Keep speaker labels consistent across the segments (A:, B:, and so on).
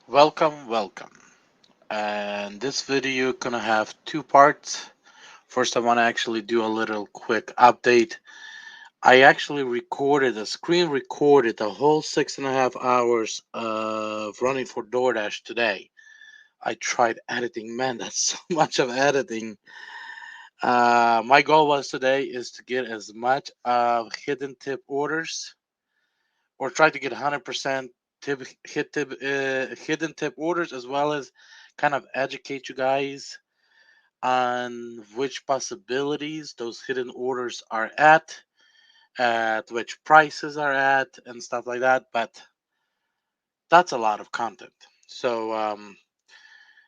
A: Welcome. And this video gonna have two parts. First, I want to actually do a little quick update. I actually screen recorded the whole 6.5 hours of running for DoorDash today. I tried editing. Man, that's so much of editing. My goal was today is to get as much of hidden tip orders, or try to get 100% hidden tip orders, as well as kind of educate you guys on which possibilities those hidden orders are at which prices are at, and stuff like that. But that's a lot of content. So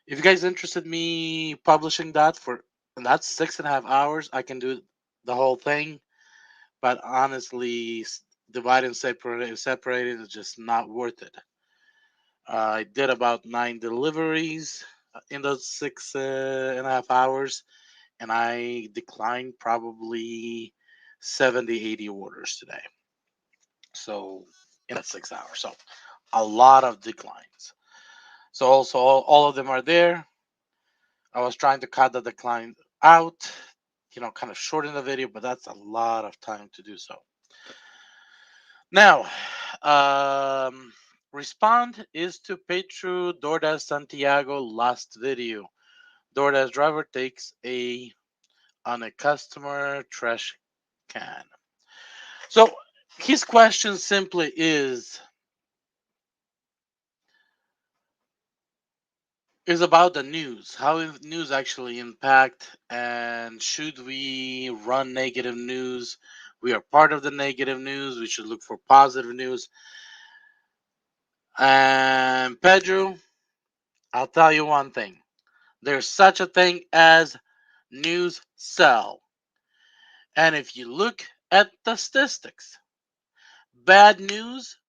A: if you guys interested me publishing that for, and that's 6.5 hours, I can do the whole thing. But honestly, divide and separate it is just not worth it. I did about 9 deliveries in those 6.5 hours, and I declined probably 70, 80 orders today. So in that 6 hours, so a lot of declines. So also all of them are there. I was trying to cut the decline out, kind of shorten the video, but that's a lot of time to do so. Now, respond is to pay through DoorDash Santiago last video. DoorDash driver takes a on a customer trash can. So his question simply is about the news. How news actually impact, and should we run negative news? We are part of the negative news. We should look for positive news. And Pedro, I'll tell you one thing. There's such a thing as news sell. And if you look at the statistics, bad news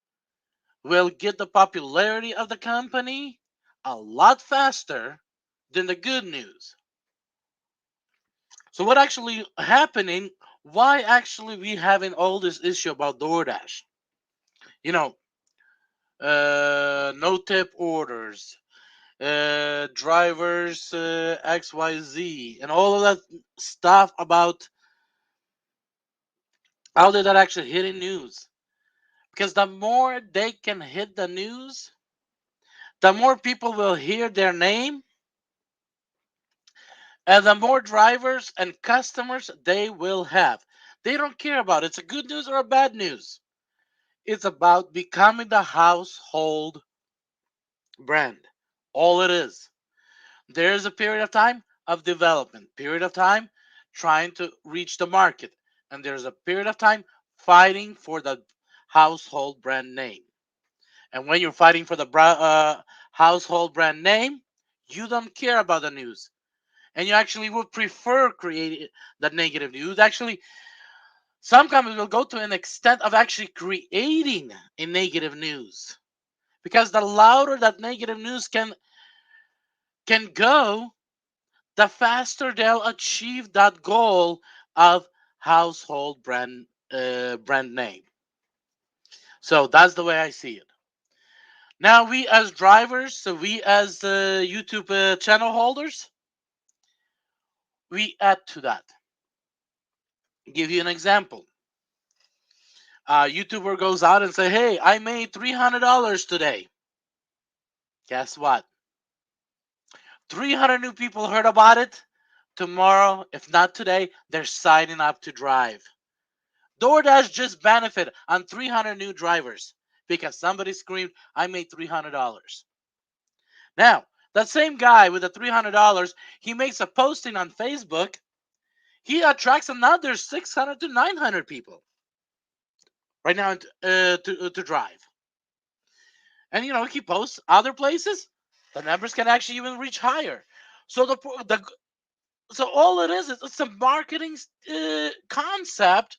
A: will get the popularity of the company a lot faster than the good news. So what actually happening? Why actually we having all this issue about DoorDash? You know, no tip orders, drivers XYZ, and all of that stuff about how they're not actually hitting news. Because the more they can hit the news, the more people will hear their name, and the more drivers and customers they will have. They don't care about it's a good news or a bad news. It's about becoming the household brand. All it is. There's a period of time of development, period of time trying to reach the market, and there's a period of time fighting for the household brand name. And when you're fighting for the household brand name, you don't care about the news, and you actually would prefer creating the negative news. Actually, some companies will go to an extent of actually creating a negative news, because the louder that negative news can go, the faster they'll achieve that goal of household brand name. So that's the way I see it. Now we as drivers, so we as YouTube channel holders, we add to that. Give you an example. YouTuber goes out and say, "Hey, I made $300 today." Guess what? 300 new people heard about it. Tomorrow, if not today, they're signing up to drive. DoorDash just benefited on 300 new drivers because somebody screamed, "I made $300." Now, that same guy with the $300, he makes a posting on Facebook. He attracts another 600 to 900 people right now to drive. And he posts other places. The numbers can actually even reach higher. So so all it is it's a marketing concept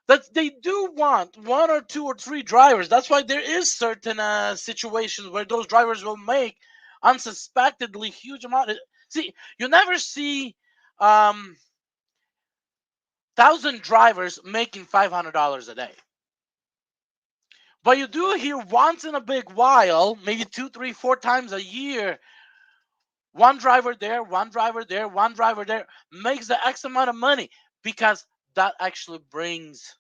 A: that they do want one or two or three drivers. That's why there is certain situations where those drivers will make unsuspectedly huge amount. See, you never see 1,000 drivers making $500 a day, But you do hear once in a big while, maybe two, three, four times a year, one driver there, one driver there, one driver there makes the X amount of money because that actually brings.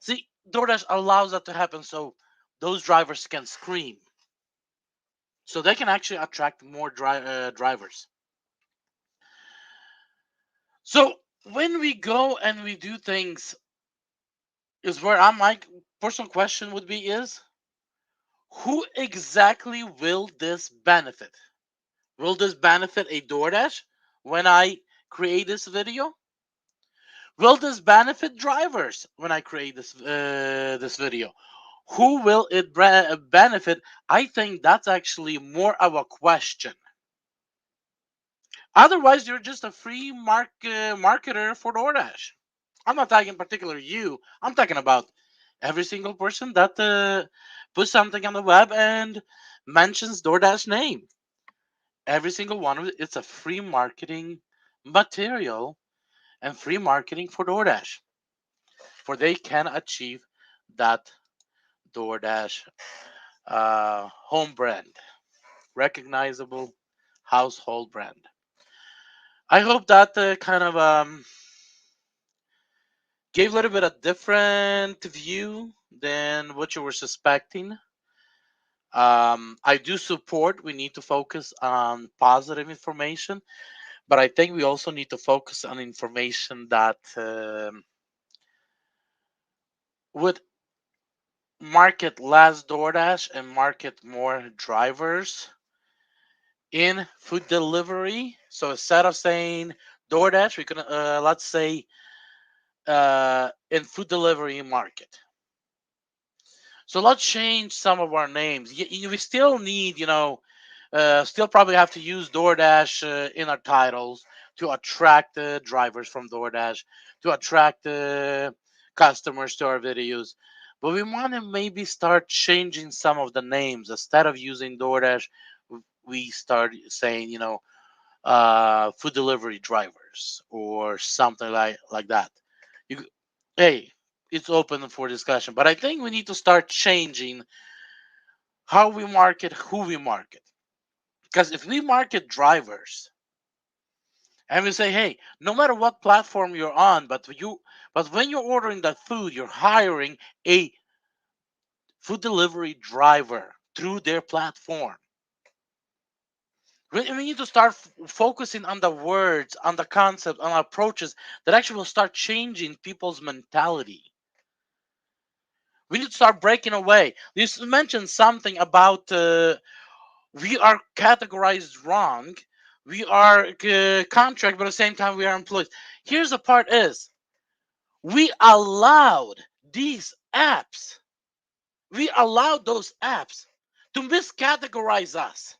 A: See, DoorDash allows that to happen so those drivers can scream. So they can actually attract more drivers. So when we go and we do things, is where my personal question would be is who exactly will this benefit? Will this benefit a DoorDash when I create this video? Will this benefit drivers when I create this video? Who will it benefit? I think that's actually more of a question. Otherwise, you're just a free marketer for DoorDash. I'm not talking particular you. I'm talking about every single person that puts something on the web and mentions DoorDash name. Every single one of it, it's a free marketing material and free marketing for DoorDash, for they can achieve that DoorDash home brand, recognizable household brand. I hope that kind of gave a little bit of different view than what you were suspecting. I do support we need to focus on positive information, but I think we also need to focus on information that would market less DoorDash and market more drivers in food delivery. So instead of saying DoorDash, we can let's say in food delivery market. So let's change some of our names. We still need, still probably have to use DoorDash in our titles to attract the drivers from DoorDash, to attract the customers to our videos. But we want to maybe start changing some of the names. Instead of using DoorDash, we start saying, food delivery drivers or something like that. You, hey, it's open for discussion, but I think we need to start changing how we market, who we market. Because if we market drivers and we say, hey, no matter what platform you're on, but when you're ordering that food, you're hiring a food delivery driver through their platform. We need to start focusing on the words, on the concept, on approaches that actually will start changing people's mentality. We need to start breaking away. You mentioned something about we are categorized wrong. We are contract, but at the same time we are employees. Here's the part: is we allowed these apps, we allowed those apps to miscategorize us.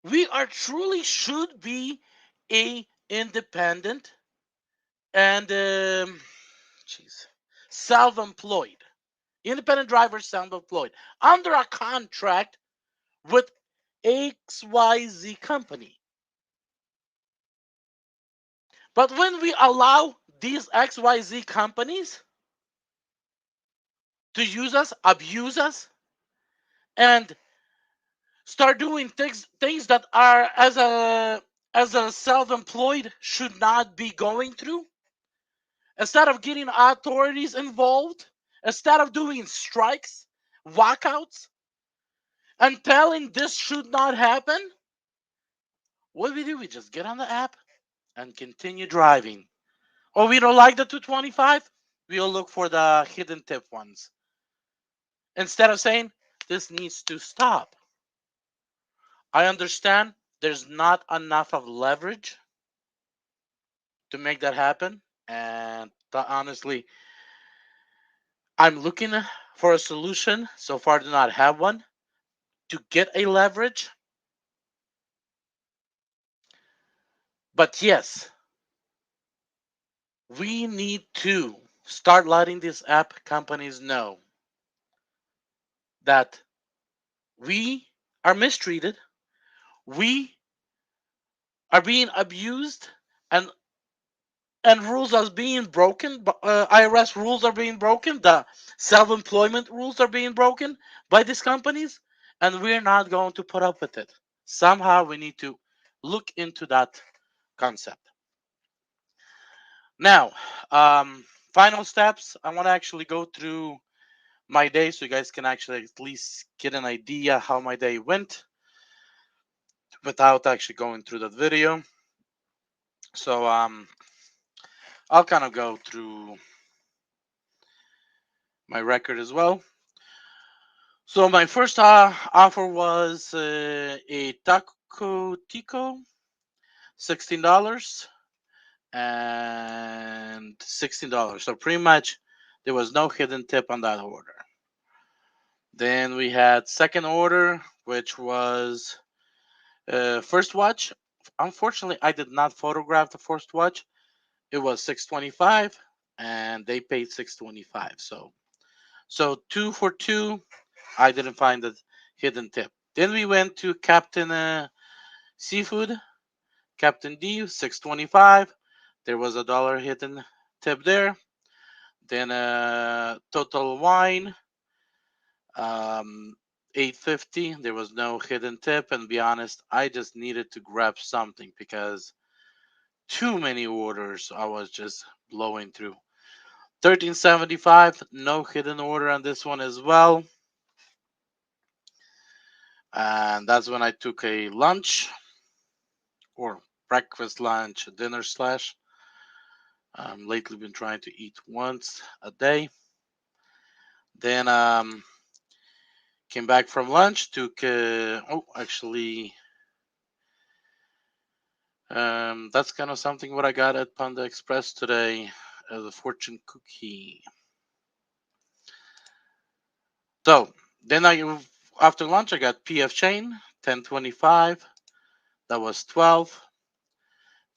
A: We are truly should be a independent and jeez, self-employed, independent drivers, self-employed under a contract with XYZ company. But when we allow these XYZ companies to use us, abuse us, and start doing things that are as a self-employed should not be going through, instead of getting authorities involved, instead of doing strikes, walkouts, and telling this should not happen, what we do, we just get on the app and continue driving. Or we don't like the 225, we'll look for the hidden tip ones. Instead of saying, this needs to stop. I understand there's not enough of leverage to make that happen. And honestly, I'm looking for a solution. So far, do not have one to get a leverage. But yes, we need to start letting these app companies know that we are mistreated, we are being abused, and and rules are being broken. IRS rules are being broken. The self-employment rules are being broken by these companies, and we're not going to put up with it. Somehow we need to look into that concept. Now, final steps. I want to actually go through my day so you guys can actually at least get an idea how my day went without actually going through that video. So I'll kind of go through my record as well. So my first offer was a taco tico, $16 and $16. So pretty much there was no hidden tip on that order. Then we had second order, which was first watch. Unfortunately, I did not photograph the first watch. It was 625, and they paid 625. So two for two. I didn't find the hidden tip. Then we went to Captain Seafood, Captain D, 625. There was a dollar hidden tip there. Then Total Wine, um, 850. There was no hidden tip. And to be honest, I just needed to grab something because too many orders I was just blowing through. 1375, no hidden order on this one as well. And that's when I took a lunch or breakfast, lunch, dinner slash. Lately been trying to eat once a day. Then came back from lunch, took actually that's kind of something what I got at Panda Express today as a fortune cookie. So then I after lunch I got PF Chain 1025. That was 12.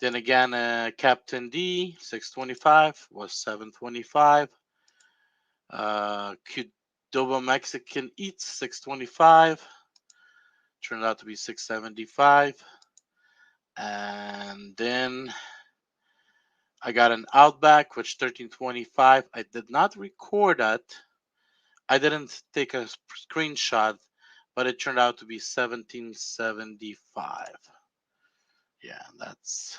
A: Then again Captain D 625 was 725. Qdoba Mexican Eats 625 turned out to be 675. And then I got an Outback which 1325. I did not record that. I didn't take a screenshot, but it turned out to be 1775. Yeah, that's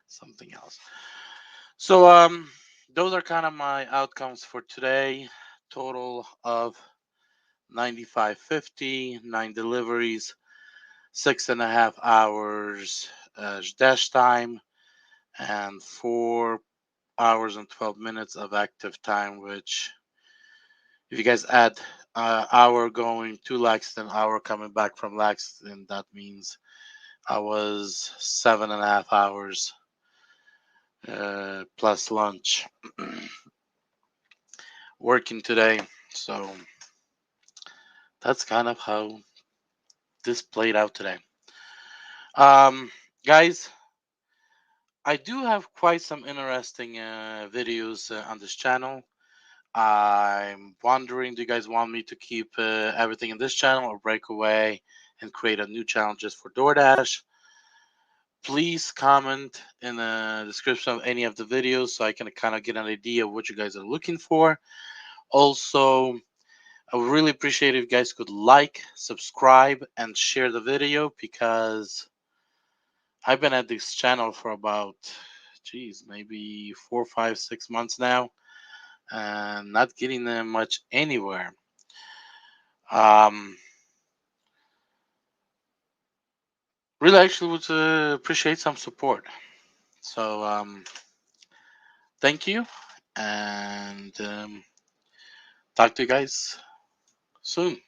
A: something else. So those are kind of my outcomes for today. Total of 95.50, 9 deliveries, 6.5 hours dash time, and 4 hours and 12 minutes of active time. Which, if you guys add hour going to Laxton, hour coming back from Laxton, that means I was 7.5 hours plus lunch working today. So that's kind of how this played out today. Um, Guys, I do have quite some interesting videos on this channel. I'm wondering, do you guys want me to keep everything in this channel or break away and create a new channel just for DoorDash? Please comment in the description of any of the videos so I can kind of get an idea of what you guys are looking for. Also, I would really appreciate if you guys could like, subscribe, and share the video because I've been at this channel for about, geez, maybe 4, 5, 6 months now, and not getting them much anywhere. Um, Really, actually, would appreciate some support. So, thank you, and talk to you guys soon.